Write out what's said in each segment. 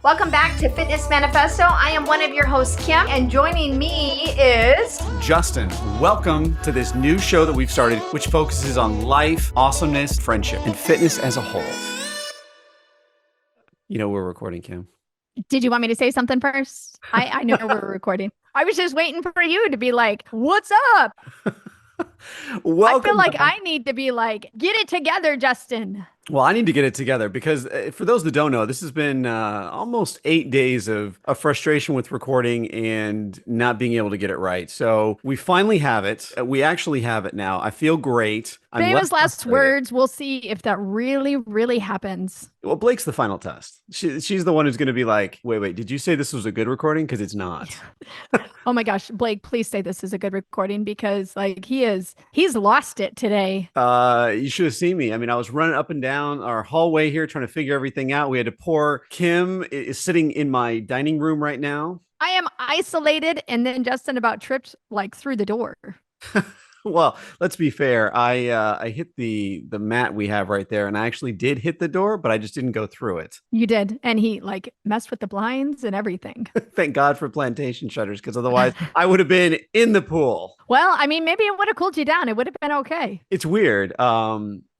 Welcome back to Fitness Manifesto. I am one of your hosts, Kim, and joining me is Justin. Welcome to this new show that we've started, which focuses on life, awesomeness, friendship, and fitness as a whole. You know we're recording, Kim. Did you want me to say something first? I know we're recording. I was just waiting for you to be like, what's up? Welcome I feel like back. I need to be like, get it together, Justin. Well, I need to get it together because for those that don't know, this has been almost 8 days of frustration with recording and not being able to get it right. So we finally have it. We actually have it now. I feel great. I'm Famous less last frustrated. words. We'll see if that really happens. Well, Blake's the final test. She's the one who's going to be like, wait, did you say this was a good recording? Because it's not. Oh my gosh, Blake, please say this is a good recording because like he's lost it today. You should have seen me. I mean, I was running up and down our hallway here trying to figure everything out. We had to pour. Kim is sitting in my dining room right now. I am isolated, and then Justin about tripped like through the door. Well, let's be fair. I hit the mat we have right there, and I actually did hit the door, but I just didn't go through it. You did, and he like messed with the blinds and everything. Thank God for plantation shutters, because otherwise I would have been in the pool. Well, I mean, maybe it would have cooled you down. It would have been okay. It's weird.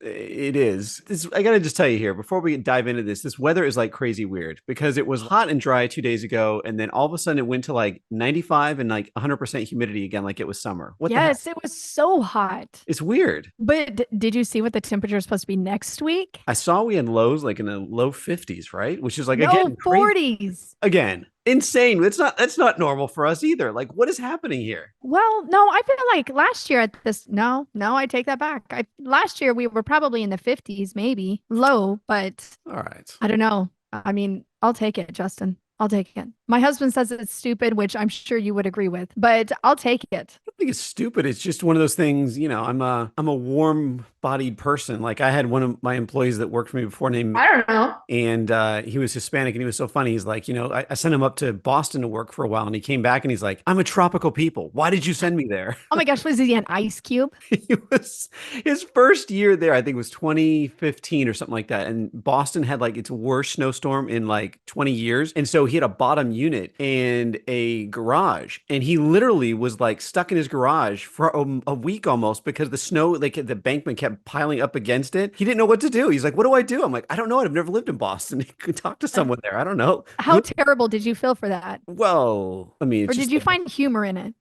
It is. I got to just tell you here before we dive into this weather is like crazy weird because it was hot and dry 2 days ago. And then all of a sudden it went to like 95 and like 100% humidity again, like it was summer. What Yes, the heck? it was so hot. It's weird. But did you see what the temperature is supposed to be next week? I saw we had lows like in the low 50s, right? Which is like, No, again, crazy. 40s. Again, insane. That's not normal for us either. Like, what is happening here? Well, no, I feel like last year at this, no, I take that back. Last year we were probably in the 50s, maybe low, but All right. I don't know. I mean, I'll take it, Justin. I'll take it. My husband says it's stupid, which I'm sure you would agree with, but I'll take it. I don't think it's stupid. It's just one of those things, you know, I'm a warm-bodied person. Like I had one of my employees that worked for me before named I don't know. and he was Hispanic and he was so funny. He's like, you know, I sent him up to Boston to work for a while and he came back and he's like, I'm a tropical people. Why did you send me there? Oh my gosh, was he an ice cube? He was his first year there, I think was 2015 or something like that. And Boston had like its worst snowstorm in like 20 years. And so he had a bottom unit and a garage. And he literally was like stuck in his garage for a week almost because the snow, like the embankment kept piling up against it. He didn't know what to do. He's like, what do I do? I'm like, I don't know. I've never lived in Boston. He could talk to someone there. I don't know. How terrible did you feel for that? Well, I mean, Or did you find humor in it?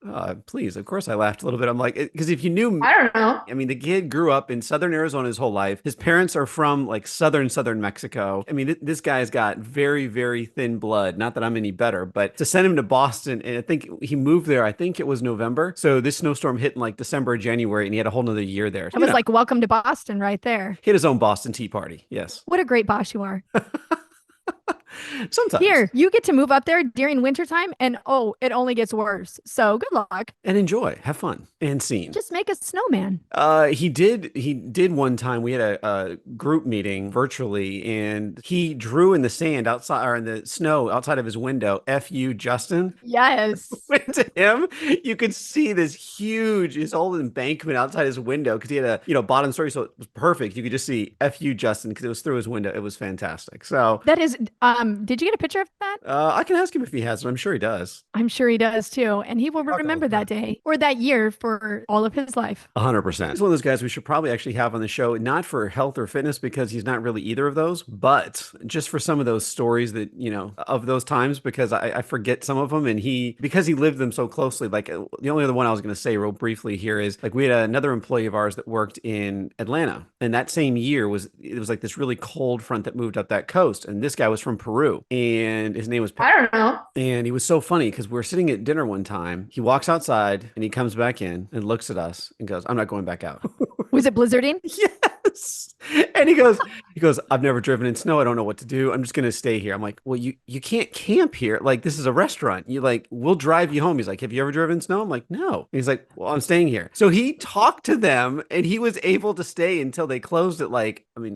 please, of course I laughed a little bit. I'm like, because if you knew, I don't know. I mean, the kid grew up in Southern Arizona his whole life. His parents are from like Southern Mexico. I mean, this guy's got very, very thin blood. Not that I'm any better, but to send him to Boston, and I think he moved there, I think it was November. So this snowstorm hit in like December, January, and he had a whole nother year there. It was like, welcome to Boston right there. He had his own Boston Tea Party. Yes. What a great boss you are. Sometimes. Here, you get to move up there during wintertime and oh, it only gets worse. So good luck. And enjoy, have fun, and scene. Just make a snowman. He did one time. We had a group meeting virtually, and he drew in the sand outside or in the snow outside of his window. "F you, Justin." Yes. Went to him. You could see this huge, his whole embankment outside his window because he had a bottom story, so it was perfect. You could just see "F you, Justin" because it was through his window. It was fantastic. So That is, did you get a picture of that? I can ask him if he has it. I'm sure he does. I'm sure he does too. And he will remember that day or that year for all of his life. 100%. He's one of those guys we should probably actually have on the show, not for health or fitness because he's not really either of those, but just for some of those stories that, you know, of those times because I forget some of them. And because he lived them so closely, like the only other one I was going to say real briefly here is like we had another employee of ours that worked in Atlanta. And that same year it was like this really cold front that moved up that coast. And this guy was from Peru and his name was I don't know. And he was so funny because we were sitting at dinner one time. He walks outside and he comes back in and looks at us and goes, I'm not going back out. Was it blizzarding? Yes. And he goes, I've never driven in snow. I don't know what to do. I'm just going to stay here. I'm like, well, you can't camp here. Like, this is a restaurant. You like, we'll drive you home. He's like, have you ever driven in snow? I'm like, no. And he's like, well, I'm staying here. So he talked to them and he was able to stay until they closed at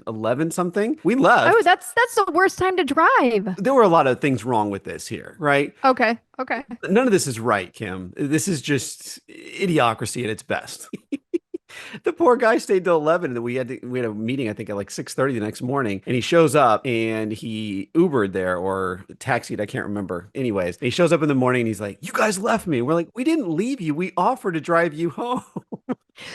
11 something. We left. Oh, that's the worst time to drive. There were a lot of things wrong with this here, right? Okay. None of this is right, Kim. This is just idiocracy at its best. The poor guy stayed till 11, and then we had a meeting, I think, at like 6:30 the next morning. And he shows up and he Ubered there or taxied, I can't remember. Anyways, and he shows up in the morning and he's like, "You guys left me." We're like, "We didn't leave you. We offered to drive you home."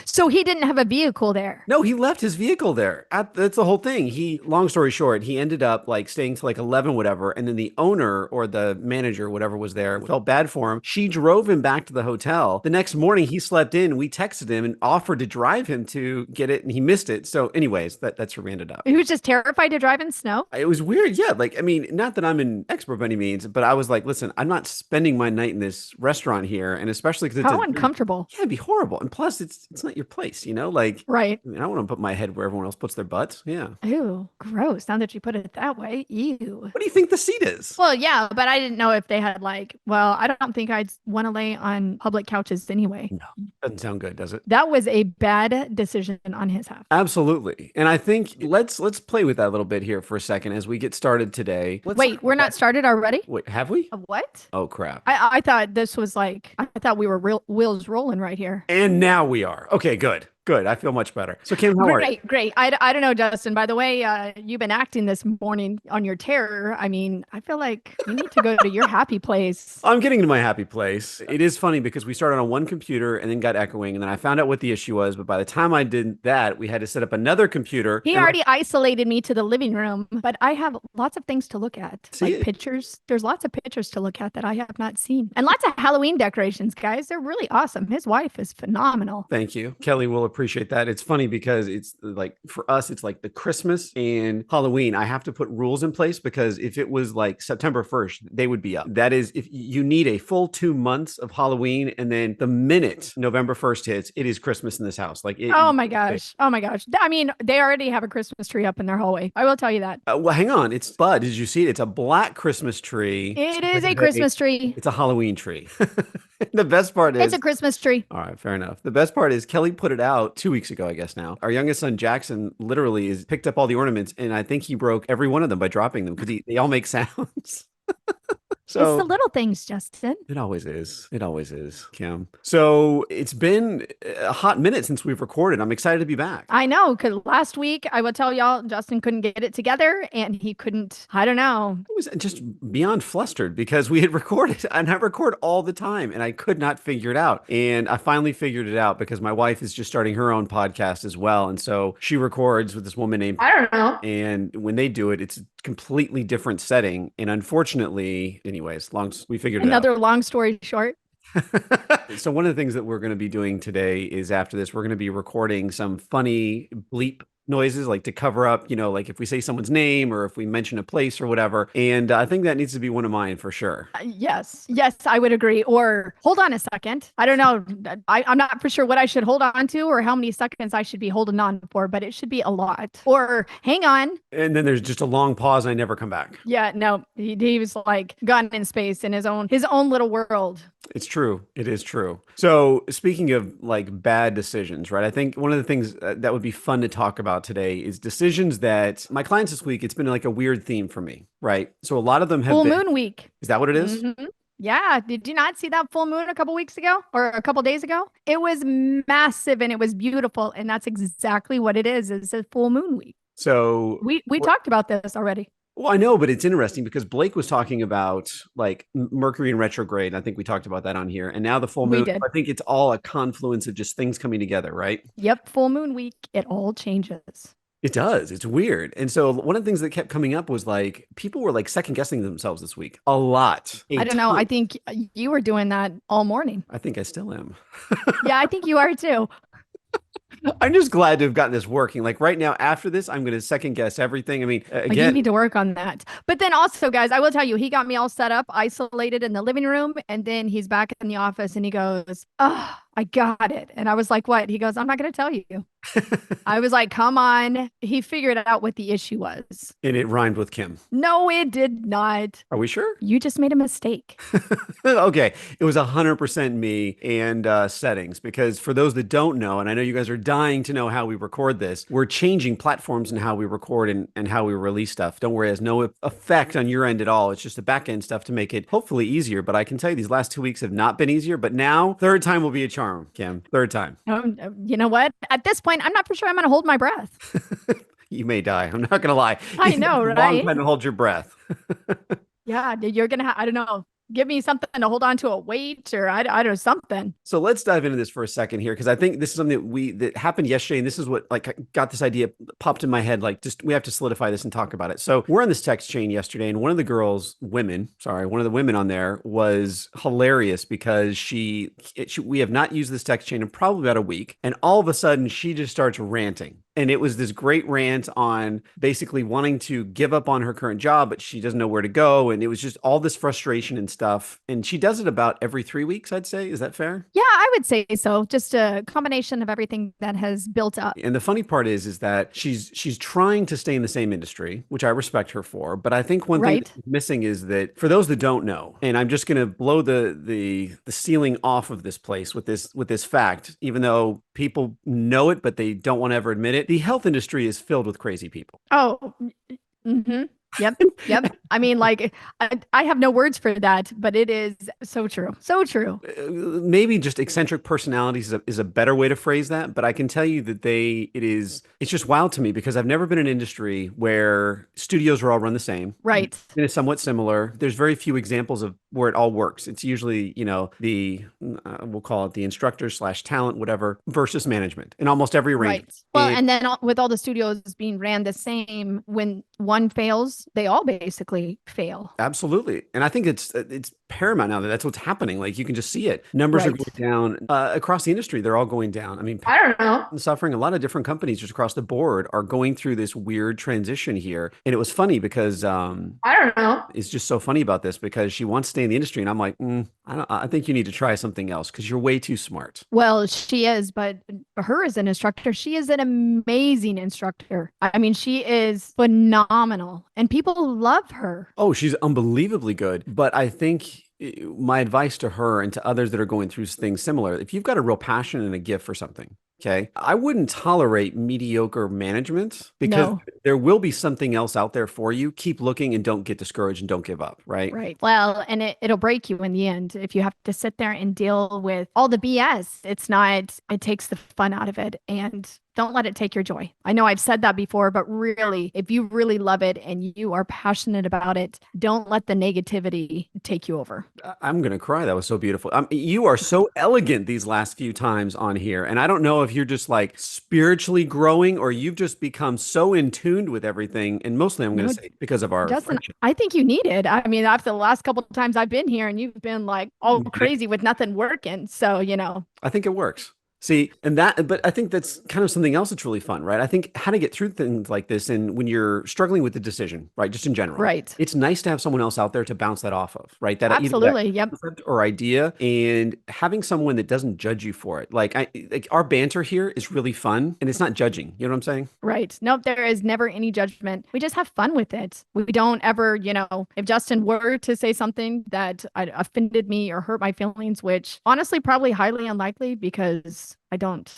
So he didn't have a vehicle there. No, he left his vehicle there. That's the whole thing. Long story short, he ended up like staying till like 11, whatever. And then the owner or the manager, whatever was there, felt bad for him. She drove him back to the hotel. The next morning, he slept in. We texted him and offered to drive him to get it, and he missed it. So, anyways, that's where we ended up. He was just terrified to drive in snow. It was weird. Yeah. Like, I mean, not that I'm an expert by any means, but I was like, listen, I'm not spending my night in this restaurant here. And especially because it's How uncomfortable. Yeah, it'd be horrible. And plus, it's not your place, Like, Right. I mean, I don't want to put my head where everyone else puts their butts. Yeah. Ew, gross. Now that you put it that way. Ew. What do you think the seat is? Well, yeah, but I didn't know if they had I don't think I'd want to lay on public couches anyway. No, doesn't sound good, does it? That was a bad decision on his half. Absolutely. And I think let's play with that a little bit here for a second as we get started today. Wait, we're not started already? Wait, have we? What? Oh, crap. I thought this was I thought we were wheels rolling right here. And now we are. Okay, good. Good. I feel much better. So, Kim, how are you? Great. I don't know, Justin. By the way, you've been acting this morning on your terror. I mean, I feel like you need to go to your happy place. I'm getting to my happy place. It is funny because we started on one computer and then got echoing, and then I found out what the issue was. But by the time I did that, we had to set up another computer. He already isolated me to the living room, but I have lots of things to look at. See? Pictures. There's lots of pictures to look at that I have not seen. And lots of Halloween decorations, guys. They're really awesome. His wife is phenomenal. Thank you. Kelly will appreciate that. It's funny because it's like, for us, it's like the Christmas and Halloween. I have to put rules in place because if it was like September 1st, they would be up. That is, if you need a full 2 months of Halloween, and then the minute November 1st hits, it is Christmas in this house. Oh my gosh. I mean, they already have a Christmas tree up in their hallway. I will tell you that. Well, hang on. It's Bud. Did you see it? It's a black Christmas tree. It is a Christmas tree. It's a Halloween tree. The best part is it's a Christmas tree. All right, fair enough. The best part is Kelly put it out 2 weeks ago, I guess now. Our youngest son, Jackson, literally picked up all the ornaments, and I think he broke every one of them by dropping them because they all make sounds. So it's the little things, Justin. It always is. It always is, Kim. So it's been a hot minute since we've recorded. I'm excited to be back. I know, because last week, I will tell y'all, Justin couldn't get it together and he couldn't, I don't know. I was just beyond flustered because we had recorded, and I record all the time, and I could not figure it out. And I finally figured it out because my wife is just starting her own podcast as well. And so she records with this woman named, I don't know. And when they do it, it's a completely different setting. And unfortunately, anyways, we figured it out. Another long story short. So one of the things that we're going to be doing today is, after this, we're going to be recording some funny bleep noises, like to cover up, like if we say someone's name or if we mention a place or whatever. And I think that needs to be one of mine for sure. Yes, I would agree. Or hold on a second. I don't know. I'm not for sure what I should hold on to or how many seconds I should be holding on for, but it should be a lot. Or hang on. And then there's just a long pause and I never come back. Yeah, no, he was like gone in space in his own little world. It's true. It is true. So speaking of like bad decisions, right? I think one of the things that would be fun to talk about today is decisions that my clients this week, it's been like a weird theme for me, right? So a lot of them have full moon week. Is that what it is? Mm-hmm. Yeah. Did you not see that full moon a couple weeks ago or a couple days ago? It was massive and it was beautiful. And that's exactly what it is. It's a full moon week. So we talked about this already. Well, I know, but it's interesting because Blake was talking about like Mercury in retrograde. I think we talked about that on here. And now the full moon, I think it's all a confluence of just things coming together, right? Yep. Full moon week, it all changes. It does. It's weird. And so one of the things that kept coming up was like people were like second guessing themselves this week a lot. I don't know. I think you were doing that all morning. I think I still am. Yeah, I think you are too. I'm just glad to have gotten this working. Like right now, after this, I'm going to second guess everything. I mean, again, you need to work on that. But then also, guys, I will tell you, he got me all set up, isolated in the living room. And then he's back in the office and he goes, "Oh, I got it." And I was like, "What?" He goes, "I'm not going to tell you." I was like, "Come on." He figured out what the issue was. And it rhymed with Kim. No, it did not. Are we sure? You just made a mistake. Okay. It was 100% me and settings, because for those that don't know, and I know you guys guys are dying to know how we record this. We're changing platforms and how we record and how we release stuff. Don't worry, it has no effect on your end at all. It's just the back end stuff to make it hopefully easier. But I can tell you these last 2 weeks have not been easier. But now, third time will be a charm, Kim. Third time. You know what? At this point, I'm not for sure I'm going to hold my breath. You may die. I'm not going to lie. I know, It's a right? long time to hold your breath. Yeah, you're going to I don't know. Give me something to hold on to, a weight, or I don't know, something. So let's dive into this for a second here, because I think this is something that happened yesterday, and this is what like got this idea popped in my head. Like, just we have to solidify this and talk about it. So we're on this text chain yesterday, and one of the women on there was hilarious because we have not used this text chain in probably about a week, and all of a sudden she just starts ranting. And it was this great rant on basically wanting to give up on her current job, but she doesn't know where to go. And it was just all this frustration and stuff. And she does it about every 3 weeks, I'd say. Is that fair? Yeah, I would say so. Just a combination of everything that has built up. And the funny part is that she's trying to stay in the same industry, which I respect her for. But I think one thing that's missing is that for those that don't know, and I'm just going to blow the ceiling off of this place with this fact, even though people know it, but they don't want to ever admit it. The health industry is filled with crazy people. Oh, mm-hmm. Yep. I mean, like, I have no words for that, but it is so true. So true. Maybe just eccentric personalities is a better way to phrase that. But I can tell you that it's just wild to me because I've never been in an industry where studios are all run the same. Right. And it's somewhat similar. There's very few examples of where it all works. It's usually, we'll call it the instructor/talent, whatever, versus management in almost every arrangement. Right. Well, and then with all the studios being ran the same, when one fails, they all basically fail. Absolutely. And I think it's paramount now that that's what's happening. Like you can just see it. Numbers are going down across the industry. They're all going down. I mean, I don't know. Suffering. A lot of different companies just across the board are going through this weird transition here. And it was funny because I don't know. It's just so funny about this because she wants to stay in the industry. And I'm like, I think you need to try something else because you're way too smart. Well, she is, but her as an instructor, she is an amazing instructor. I mean, she is phenomenal and people love her. Oh, she's unbelievably good. But I think my advice to her and to others that are going through things similar, if you've got a real passion and a gift for something, okay, I wouldn't tolerate mediocre management because there will be something else out there for you. Keep looking and don't get discouraged and don't give up, right? Right. Well, and it'll break you in the end if you have to sit there and deal with all the BS. It takes the fun out of it. And don't let it take your joy. I know I've said that before, but really, if you really love it and you are passionate about it, don't let the negativity take you over. I'm going to cry. That was so beautiful. You are so elegant these last few times on here. And I don't know if you're just like spiritually growing or you've just become so in tune with everything. And mostly I'm going to say because of our Justin, friendship. I think you need it. I mean, after the last couple of times I've been here and you've been like all crazy with nothing working. So, I think it works. See, but I think that's kind of something else that's really fun, right? I think how to get through things like this and when you're struggling with the decision, right? Just in general, right? It's nice to have someone else out there to bounce that off of, right? That absolutely, yep. Concept or idea, and having someone that doesn't judge you for it. Like our banter here is really fun, and it's not judging. You know what I'm saying? Right. Nope. There is never any judgment. We just have fun with it. We don't ever, if Justin were to say something that offended me or hurt my feelings, which honestly probably highly unlikely because I don't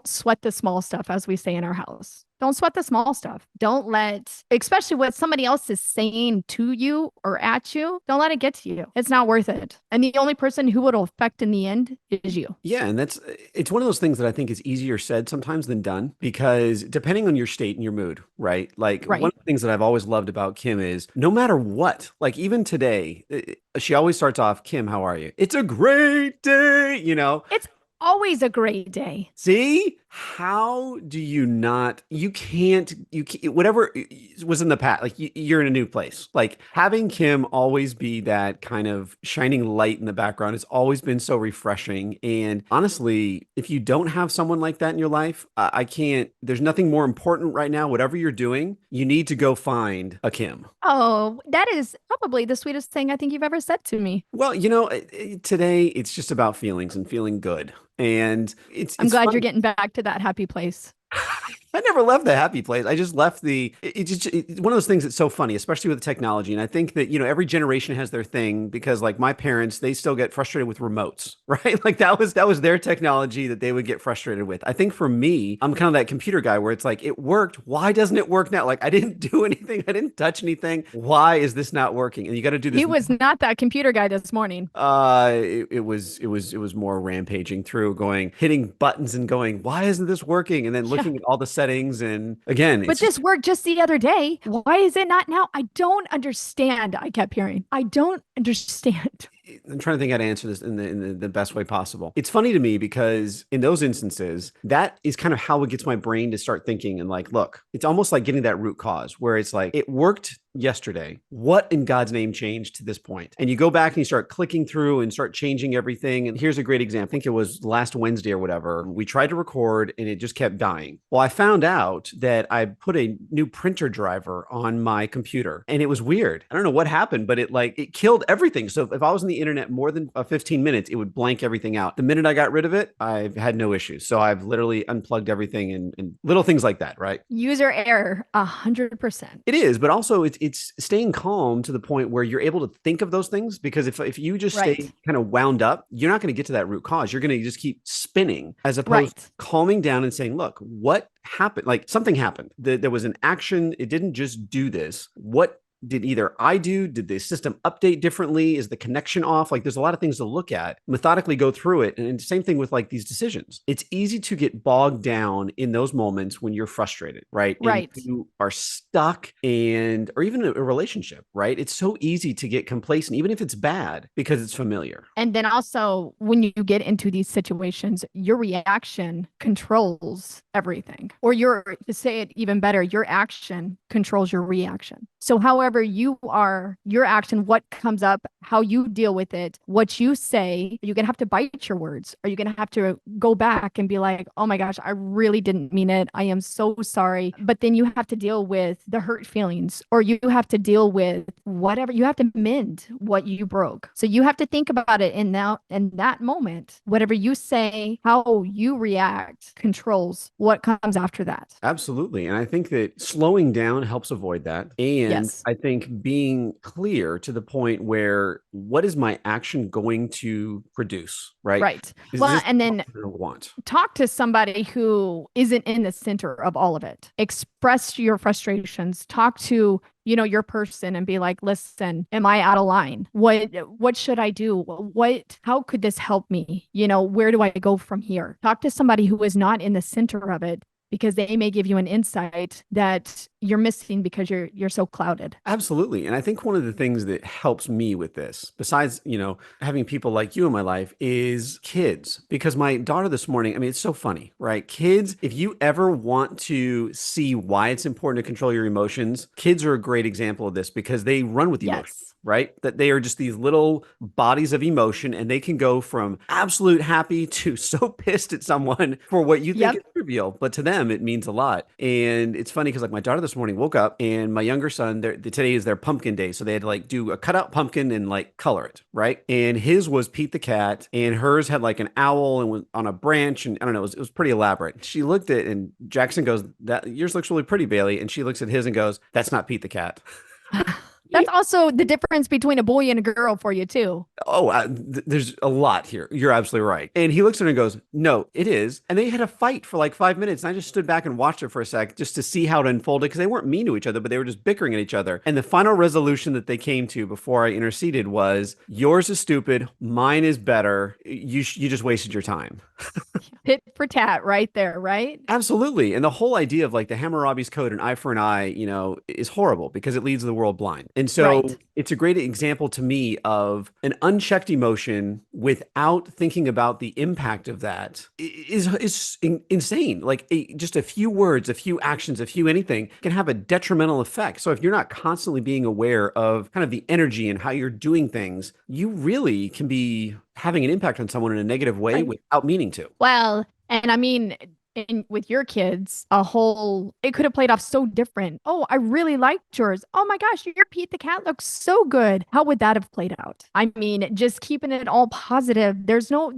sweat the small stuff, as we say in our house. Don't sweat the small stuff. Don't let, especially what somebody else is saying to you or at you, don't let it get to you. It's not worth it. And the only person who it'll affect in the end is you. Yeah. And it's one of those things that I think is easier said sometimes than done because depending on your state and your mood, right? Like one of the things that I've always loved about Kim is no matter what, like even today, she always starts off, Kim, how are you? It's a great day, It's always a great day. See, how do you not, you can't, whatever was in the past, like you're in a new place, like having Kim always be that kind of shining light in the background has always been so refreshing. And honestly, if you don't have someone like that in your life, there's nothing more important right now. Whatever you're doing, you need to go find a Kim. Oh, that is probably the sweetest thing I think you've ever said to me. Well, today it's just about feelings and feeling good. And I'm glad you're getting back to that happy place. I never left the happy place. I just left it's one of those things that's so funny, especially with technology. And I think that, every generation has their thing because like my parents, they still get frustrated with remotes, right? Like that was their technology that they would get frustrated with. I think for me, I'm kind of that computer guy where it's like, it worked. Why doesn't it work now? Like I didn't do anything. I didn't touch anything. Why is this not working? And you got to do this. He was not that computer guy this morning. It was more rampaging through hitting buttons and going, why isn't this working? And then looking at all the settings. And again, but this worked just the other day. Why is it not now? I don't understand. I kept hearing, I don't understand. I'm trying to think how to answer this in the best way possible. It's funny to me because in those instances, that is kind of how it gets my brain to start thinking and like, look, it's almost like getting that root cause where it's like, it worked yesterday. What in God's name changed to this point? And you go back and you start clicking through and start changing everything. And here's a great example. I think it was last Wednesday or whatever. We tried to record and it just kept dying. Well, I found out that I put a new printer driver on my computer and it was weird. I don't know what happened, but it killed everything. So if I was on the internet more than 15 minutes, it would blank everything out. The minute I got rid of it, I've had no issues. So I've literally unplugged everything and little things like that, right? User error, 100%. It is, but also it's staying calm to the point where you're able to think of those things, because if you just stay kind of wound up, you're not going to get to that root cause. You're going to just keep spinning as opposed to calming down and saying, look, what happened? Like something happened. There was an action. It didn't just do this. What did either I do? Did the system update differently? Is the connection off? Like there's a lot of things to look at, methodically go through it. And same thing with like these decisions. It's easy to get bogged down in those moments when you're frustrated, right? Right. And you are stuck or even a relationship, right? It's so easy to get complacent, even if it's bad, because it's familiar. And then also when you get into these situations, your reaction controls everything. Or to say it even better, your action controls your reaction. So however you are, your action, what comes up, how you deal with it, what you say, you're going to have to bite your words. Are you going to have to go back and be like, oh my gosh, I really didn't mean it. I am so sorry. But then you have to deal with the hurt feelings, or you have to deal with whatever. You have to mend what you broke. So you have to think about it in that moment. Whatever you say, how you react controls what comes after that. Absolutely. And I think that slowing down helps avoid that. And I think being clear to the point where what is my action going to produce, right? Right. Well, and then talk to somebody who isn't in the center of all of it. Express your frustrations. Talk to your person and be like, listen, am I out of line? What should I do? How could this help me? Where do I go from here? Talk to somebody who is not in the center of it, because they may give you an insight that you're missing because you're so clouded. Absolutely. And I think one of the things that helps me with this, besides, having people like you in my life, is kids. Because my daughter this morning, I mean, it's so funny, right? Kids, if you ever want to see why it's important to control your emotions, kids are a great example of this because they run with emotions. Right? That they are just these little bodies of emotion, and they can go from absolute happy to so pissed at someone for what you think is trivial, but to them it means a lot. And it's funny because like my daughter this morning woke up, and my younger son, today is their pumpkin day, so they had to like do a cutout pumpkin and like color it, right? And his was Pete the cat, and hers had like an owl and was on a branch, and I don't know, it was pretty elaborate. She looked at it, and Jackson goes, "That yours looks really pretty, Bailey," and she looks at his and goes, "That's not Pete the cat." That's also the difference between a boy and a girl for you too. Oh, there's a lot here. You're absolutely right. And he looks at her and goes, "No, it is." And they had a fight for like 5 minutes. And I just stood back and watched it for a sec just to see how it unfolded, because they weren't mean to each other, but they were just bickering at each other. And the final resolution that they came to before I interceded was, yours is stupid. Mine is better. You just wasted your time. Tit for tat right there, right? Absolutely. And the whole idea of like the Hammurabi's code, an eye for an eye, is horrible because it leads the world blind. And so it's a great example to me of an unchecked emotion without thinking about the impact of that is insane. Like just a few words, a few actions, a few anything can have a detrimental effect. So if you're not constantly being aware of kind of the energy and how you're doing things, you really can be having an impact on someone in a negative way without meaning to. Well, and I mean, in with your kids, it could have played off so different. Oh, I really liked yours. Oh my gosh, your Pete the cat looks so good. How would that have played out? I mean, just keeping it all positive. There's no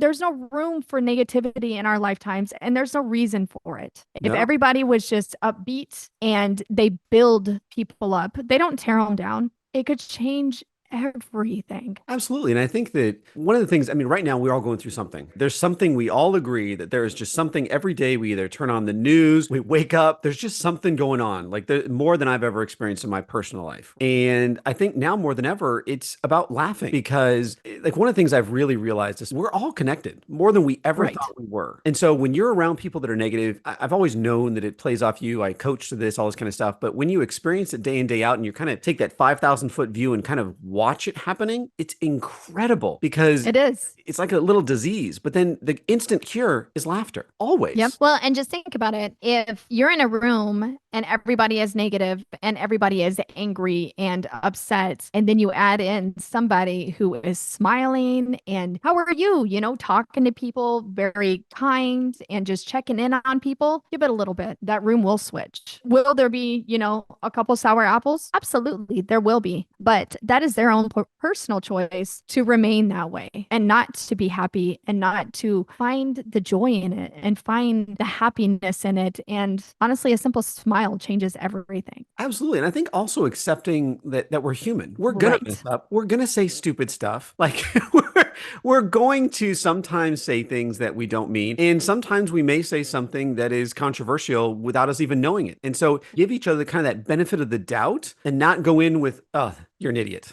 room for negativity in our lifetimes, and there's no reason for it. If No. everybody was just upbeat and they build people up, they don't tear them down. It could change everything. Absolutely. And I think that one of the things, I mean, right now we're all going through something. There's something we all agree that there is just something every day. We either turn on the news, we wake up, there's just something going on, like more than I've ever experienced in my personal life. And I think now more than ever, it's about laughing because, like, one of the things I've really realized is we're all connected more than we ever Right. thought we were. And so when you're around people that are negative, I've always known that it plays off you. I coach to this, all this kind of stuff. But when you experience it day in, day out, and you kind of take that 5,000-foot view and kind of watch it happening, it's incredible because It is. it's like a little disease. But then the instant cure is laughter, always. Yep. Well, and just think about it. If you're in a room and everybody is negative and everybody is angry and upset, and then you add in somebody who is smiling and how are you, talking to people, very kind and just checking in on people, give it a little bit. That room will switch. Will there be, a couple sour apples? Absolutely, there will be. But that is their own personal choice to remain that way and not to be happy and not to find the joy in it and find the happiness in it. And honestly, a simple smile changes everything. Absolutely. And I think also accepting that we're human. We're going Right. to mess up. We're going to say stupid stuff. Like we're going to sometimes say things that we don't mean. And sometimes we may say something that is controversial without us even knowing it. And so give each other kind of that benefit of the doubt and not go in with, oh, you're an idiot.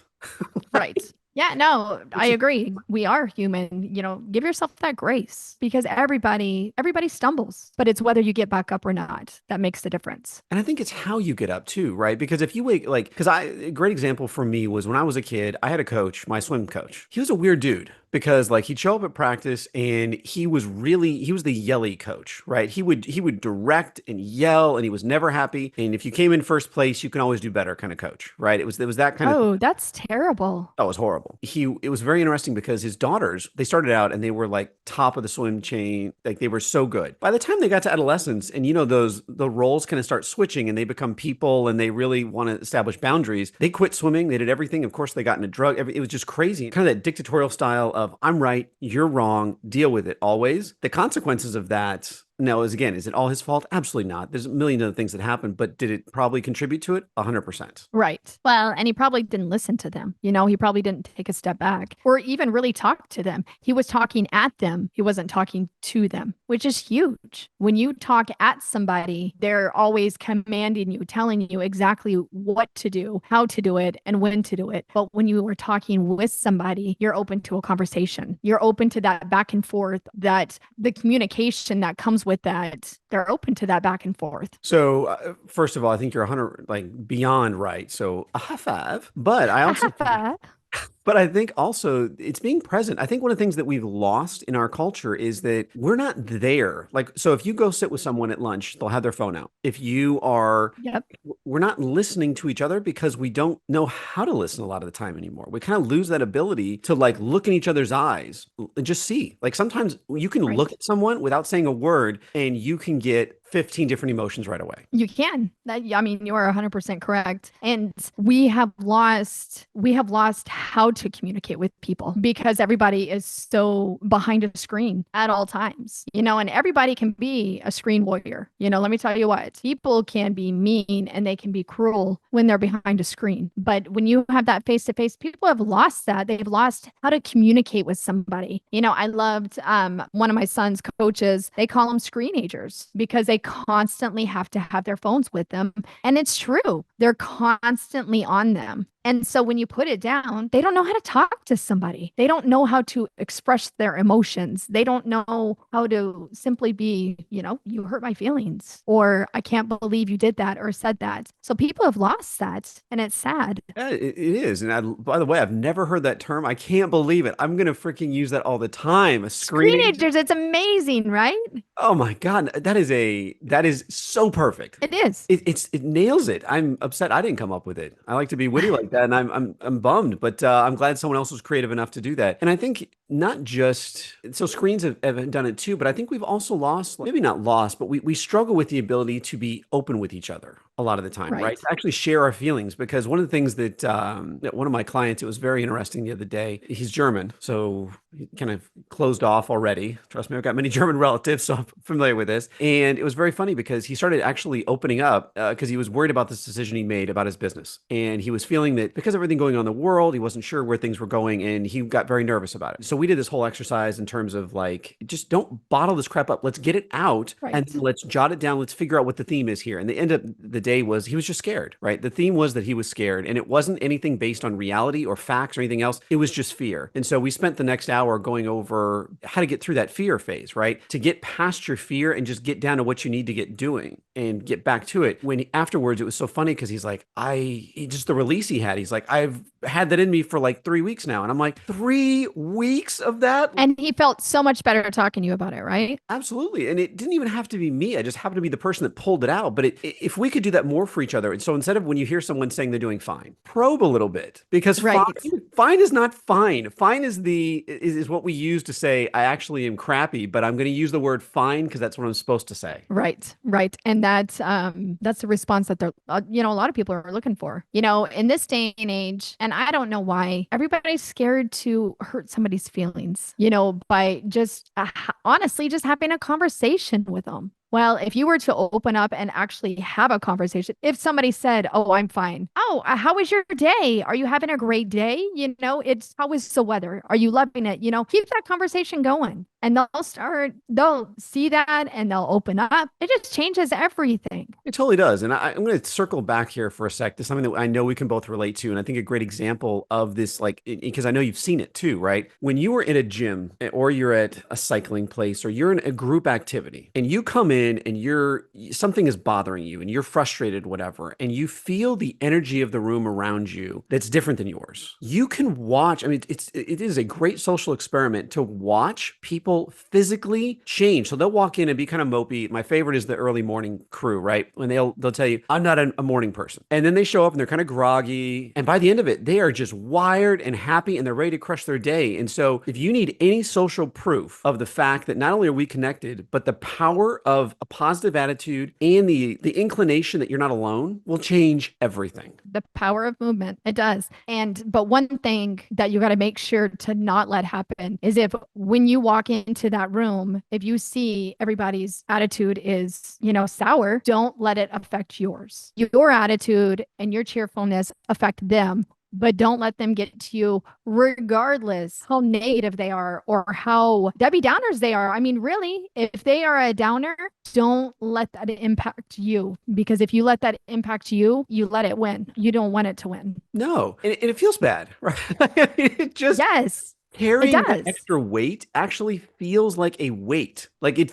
Right. Yeah, no, I agree. We are human. Give yourself that grace because everybody stumbles, but it's whether you get back up or not that makes the difference. And I think it's how you get up too, right? Because if you wake, a great example for me was when I was a kid, I had a coach, my swim coach. He was a weird dude because he'd show up at practice and he was the yelly coach, right? He would direct and yell and he was never happy. And if you came in first place, you can always do better kind of coach, right? It was that kind of. Oh, that's terrible. That was horrible. It was very interesting because his daughters, they started out and they were like top of the swim chain. Like they were so good. By the time they got to adolescence and the roles kind of start switching and they become people and they really want to establish boundaries. They quit swimming. They did everything. Of course, they got into drug. It was just crazy. Kind of that dictatorial style of I'm right, you're wrong, deal with it always. The consequences of that. Now, is it all his fault? Absolutely not. There's a million other things that happened, but did it probably contribute to it? 100%. Right. Well, and he probably didn't listen to them. He probably didn't take a step back or even really talk to them. He was talking at them. He wasn't talking to them, which is huge. When you talk at somebody, they're always commanding you, telling you exactly what to do, how to do it, and when to do it. But when you are talking with somebody, you're open to a conversation. You're open to that back and forth, that the communication that comes with that. They're open to that back and forth. So, first of all, I think you're 100 beyond right. So, a high five. But I also But I think also it's being present. I think one of the things that we've lost in our culture is that we're not there. So if you go sit with someone at lunch, they'll have their phone out. If you are, Yep. We're not listening to each other because we don't know how to listen a lot of the time anymore. We kind of lose that ability to look in each other's eyes and just see. Sometimes you can look at someone without saying a word and you can get 15 different emotions right away. You can. You are 100% correct. And we have lost how to communicate with people because everybody is so behind a screen at all times, and everybody can be a screen warrior. Let me tell you what, people can be mean and they can be cruel when they're behind a screen. But when you have that face to face, people have lost that. They've lost how to communicate with somebody. I loved one of my son's coaches. They call them screenagers because they constantly have to have their phones with them. And it's true. They're constantly on them. And so when you put it down, they don't know how to talk to somebody. They don't know how to express their emotions. They don't know how to simply be, you hurt my feelings, or I can't believe you did that or said that. So people have lost that, and it's sad. Yeah, it is. And by the way, I've never heard that term. I can't believe it. I'm going to freaking use that all the time. A screenager. Screenagers, it's amazing, right? Oh my God, that is so perfect. It is. It nails it. I'm upset I didn't come up with it. I like to be witty like that, and I'm bummed, but I'm glad someone else was creative enough to do that. And I think not just so screens have done it too, but I think we've also lost, maybe not lost, but we struggle with the ability to be open with each other a lot of the time, right? Right. To actually share our feelings, because one of the things that one of my clients, it was very interesting the other day. He's German, so he kind of closed off already. Trust me, I've got many German relatives, so I'm familiar with this. And it was very funny because he started actually opening up because he was worried about this decision he made about his business. And he was feeling that because of everything going on in the world, he wasn't sure where things were going, and he got very nervous about it. So we did this whole exercise in terms of like, just don't bottle this crap up. Let's get it out and Right. let's jot it down. Let's figure out what the theme is here. And the end of the day was he was just scared, right? The theme was that he was scared, and it wasn't anything based on reality or facts or anything else. It was just fear. And so we spent the next hour going over how to get through that fear phase, right? To get past your fear and just get down to what you need to get doing and get back to it. When afterwards, it was so funny because he's like, just the release he had, he's like, I've had that in me for like 3 weeks now. And I'm like, 3 weeks of that? And he felt so much better talking to you about it, right? Absolutely. And it didn't even have to be me. I just happened to be the person that pulled it out. But if we could do that more for each other. And so instead of when you hear someone saying they're doing fine, probe a little bit, because Right. fine is not fine. Fine is what we use to say, I actually am crappy, but I'm going to use the word fine because that's what I'm supposed to say. Right, right. And that's the response that they're, a lot of people are looking for, in this day and age. And I don't know why everybody's scared to hurt somebody's feelings, by just honestly just having a conversation with them. Well, if you were to open up and actually have a conversation, if somebody said, "Oh, I'm fine. Oh, how was your day? Are you having a great day?" It's how is the weather? Are you loving it? Keep that conversation going. And they'll see that and they'll open up. It just changes everything. It totally does. And I'm going to circle back here for a sec to something that I know we can both relate to. And I think a great example of this, like, because I know you've seen it too, right? When you are in a gym or you're at a cycling place or you're in a group activity and you come in and something is bothering you and you're frustrated, whatever, and you feel the energy of the room around you that's different than yours. You can watch. I mean, it is a great social experiment to watch people physically change. So they'll walk in and be kind of mopey. My favorite is the early morning crew, right? When they'll tell you, I'm not a morning person. And then they show up and they're kind of groggy. And by the end of it, they are just wired and happy and they're ready to crush their day. And so if you need any social proof of the fact that not only are we connected, but the power of a positive attitude and the inclination that you're not alone will change everything. The power of movement. It does. But one thing that you got to make sure to not let happen is if when you walk into that room, if you see everybody's attitude is, sour, don't let it affect yours. Your attitude and your cheerfulness affect them, but don't let them get to you regardless how negative they are or how Debbie Downers they are. I mean, really, if they are a downer, don't let that impact you, because if you let that impact you, you let it win. You don't want it to win. No. And it feels bad, right? It just, yes. carrying that extra weight actually feels like a weight. Like it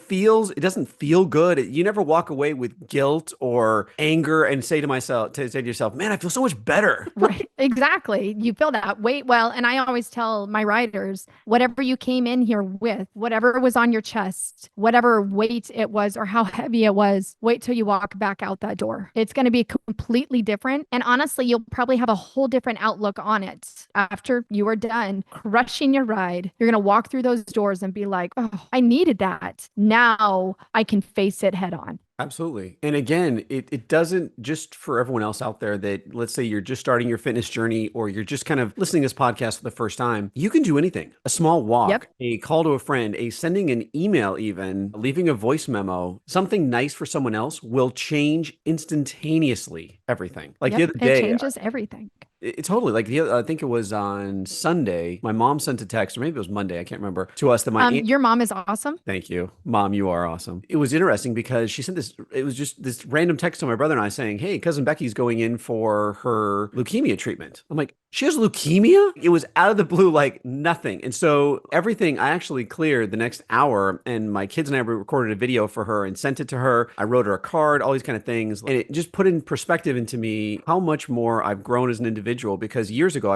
doesn't feel good. You never walk away with guilt or anger and say to yourself, man, I feel so much better. Right. Exactly. You feel that weight. Well, and I always tell my riders, whatever you came in here with, whatever was on your chest, whatever weight it was or how heavy it was, wait till you walk back out that door. It's going to be completely different. And honestly, you'll probably have a whole different outlook on it after you are done crushing your ride. You're going to walk through those doors and be like, oh, I needed that. Now I can face it head on. Absolutely. And again, it doesn't, just for everyone else out there that, let's say you're just starting your fitness journey or you're just kind of listening to this podcast for the first time, you can do anything. A small walk, a call to a friend, a sending an email, even leaving a voice memo, something nice for someone else will change instantaneously everything. Like the other day. It changes everything. It totally, like I think it was on Sunday, my mom sent a text, or maybe it was Monday, I can't remember, to us that your mom is awesome. Thank you. Mom, you are awesome. It was interesting because she sent it was just this random text to my brother and I saying, hey, cousin Becky's going in for her leukemia treatment. I'm like, she has leukemia? It was out of the blue, like nothing. And so everything I actually cleared the next hour, and my kids and I recorded a video for her and sent it to her. I wrote her a card, all these kind of things. And it just put in perspective into me how much more I've grown as an individual individual because years ago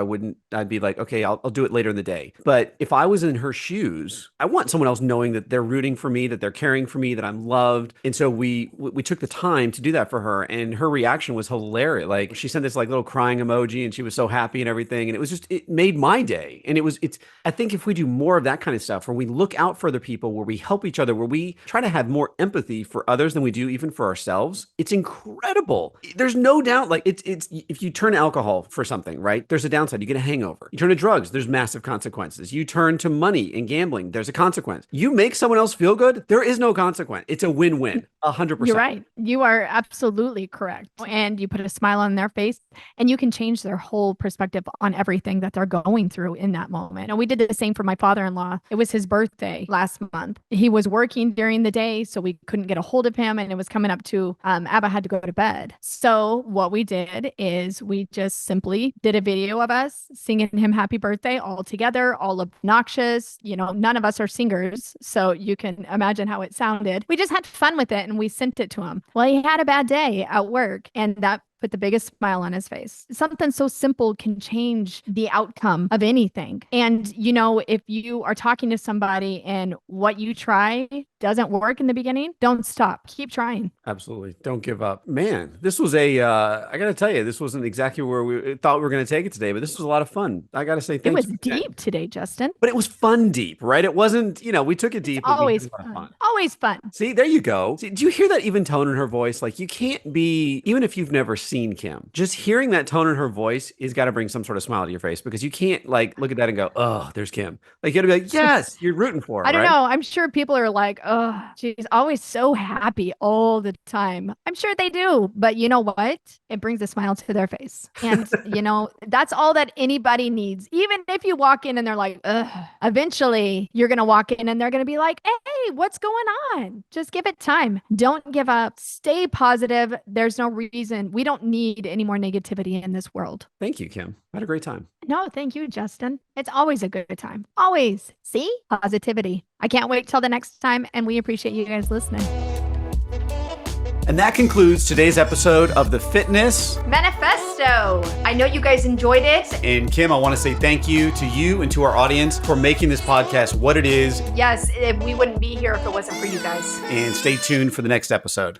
I'd be like, okay, I'll do it later in the day. But if I was in her shoes, I want someone else knowing that they're rooting for me, that they're caring for me, that I'm loved. And so we took the time to do that for her. And her reaction was hilarious. Like she sent this like little crying emoji and she was so happy and everything. And it made my day. And I think if we do more of that kind of stuff, where we look out for other people, where we help each other, where we try to have more empathy for others than we do even for ourselves, it's incredible. There's no doubt. Like it's if you turn to alcohol for something, right? There's a downside. You get a hangover. You turn to drugs. There's massive consequences. You turn to money and gambling. There's a consequence. You make someone else feel good. There is no consequence. It's a win-win. 100%. You're right. You are absolutely correct. And you put a smile on their face and you can change their whole perspective on everything that they're going through in that moment. And we did the same for my father-in-law. It was his birthday last month. He was working during the day, so we couldn't get a hold of him. And it was coming up to Abba had to go to bed. So what we did is we just simply did a video of us singing him happy birthday all together, all obnoxious. You know, none of us are singers, so you can imagine how it sounded. We just had fun with it and we sent it to him. Well, he had a bad day at work and that put the biggest smile on his face. Something so simple can change the outcome of anything. And, you know, if you are talking to somebody and what you try doesn't work in the beginning, don't stop. Keep trying. Absolutely. Don't give up. Man, this was I got to tell you, this wasn't exactly where we thought we were going to take it today, but this was a lot of fun. I got to say thank you. It was deep today, Justin. But it was fun deep, right? It wasn't, we took it deep. Always fun. Always fun. See, there you go. See, do you hear that even tone in her voice? Like you can't be, even if you've never seen Kim, just hearing that tone in her voice is got to bring some sort of smile to your face because you can't like look at that and go, oh, there's Kim. Like you got to be like, yes, you're rooting for her. I don't right? know. I'm sure people are like, oh, she's always so happy all the time. I'm sure they do. But you know what? It brings a smile to their face. And, that's all that anybody needs. Even if you walk in and they're like, ugh, eventually you're going to walk in and they're going to be like, hey, what's going on? Just give it time. Don't give up. Stay positive. There's no reason. We don't need any more negativity in this world. Thank you, Kim. I had a great time. No, thank you, Justin. It's always a good time. Always. See? Positivity. I can't wait till the next time, and we appreciate you guys listening. And that concludes today's episode of the Fitness Manifesto. I know you guys enjoyed it. And Kim, I want to say thank you to you and to our audience for making this podcast what it is. Yes, we wouldn't be here if it wasn't for you guys. And stay tuned for the next episode.